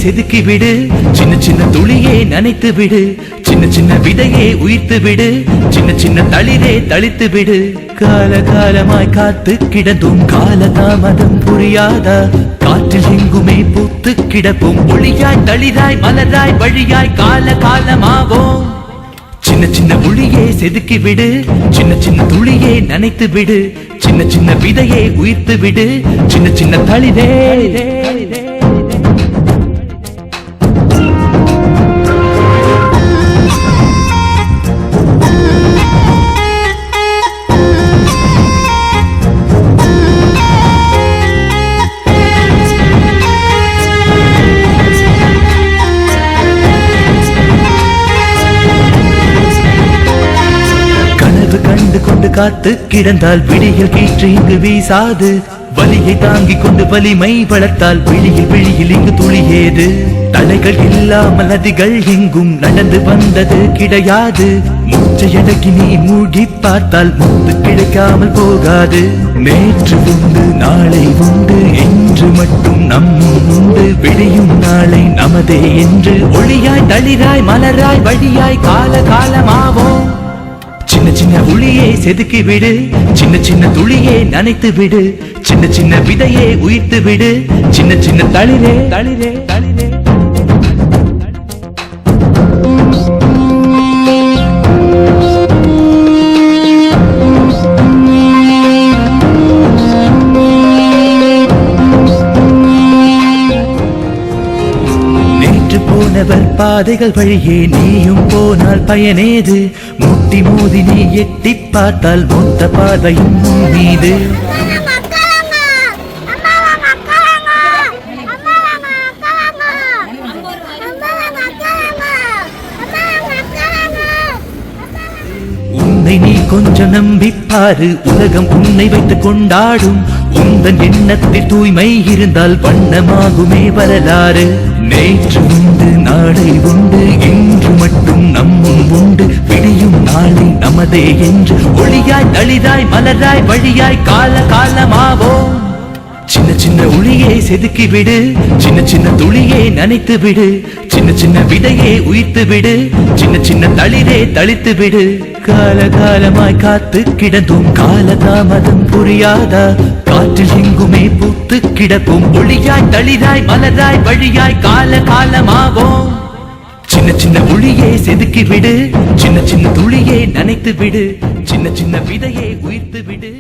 செதுக்கி விடு, சின்ன சின்ன துளியே நனைத்து விடு, சின்ன சின்ன விதையே உயிர்த்து விடு, சின்ன சின்ன தளிரே தளித்து விடு. கால காலமாய் காத்து கிடந்தும் காலதாமதம் புரியாதா? காற்றில் எங்குமே பூத்து கிடப்போம், ஒளியாய் தளிராய் மலராய் வழியாய் கால காலமாவோம். சின்ன சின்ன ஒளியே செதுக்கி விடு, சின்ன சின்ன துளியே நனைத்து விடு, சின்ன சின்ன விதையே உயிர்த்து விடு, சின்ன சின்ன தளிரே. கண்டு கொண்டு காத்து கிடந்தால் விடியில் கீற்று இங்கு வீசாது, வலியை தாங்கிக் கொண்டு வலிமை வளர்த்தால் விழியில் இங்கு துளியேது. தடைகள் இல்லாமல் நதிகள் எங்கும் நடந்து வந்தது கிடையாது, மூச்சையடக்கி நீ மூழ்கி பார்த்தால் முத்து கிடைக்காமல் போகாது. நேற்று உண்டு நாளை உண்டு என்று மட்டும் நம்மும் உண்டு, விடியும் நாளை நமதே என்று ஒளியாய் தளிராய் மலராய் வழியாய் கால காலமாவோம். சின்ன சின்ன ஒளியை செதுக்கி விடு, சின்ன சின்ன துளியை நனைத்து விடு, சின்ன சின்ன விதையை உயிர்த்து விடு, சின்ன சின்ன தளிரே தளிரே தளிரே. நேற்று போனவர் பாதைகள் வழியே நீயும் போனால் பயனேது? முட்டி மோதி நீ எட்டி பார்த்தால் மொத்த பாதையும் உன் மீது. உன்னை நீ கொஞ்சம் நம்பிப்பாரு, உலகம் உன்னை வைத்துக் கொண்டாடும். உந்தன் எண்ணத்தில் தூய்மை இருந்தால் வண்ணமாகுமே வரலாறு. நேற்று உண்டு நாளை உண்டு என்று மட்டும் நம்மும் உண்டு, விடியும் நாளை நமதே என்று ஒளியாய் தளிராய் மலராய் வழியாய் கால காலமாவோம். சின்ன சின்ன ஒளியை செதுக்கி விடு, சின்ன சின்ன துளியை நனைத்து விடு, சின்ன சின்ன விதையை உயிர்த்து விடு, சின்ன சின்ன தளிரே தளித்து விடு. கால காலமாய் காத்து கிடந்தும் காலதாமதம் புரியாதா? காற்றில் எங்குமே பூத்து கிடப்போம், ஒளியாய் தளிராய் மலராய் வழியாய் கால காலமாவோம். சின்ன சின்ன ஒளியை செதுக்கி விடு, சின்ன சின்ன துளியை நனைத்து விடு, சின்ன சின்ன விதையை உயிர்த்து விடு.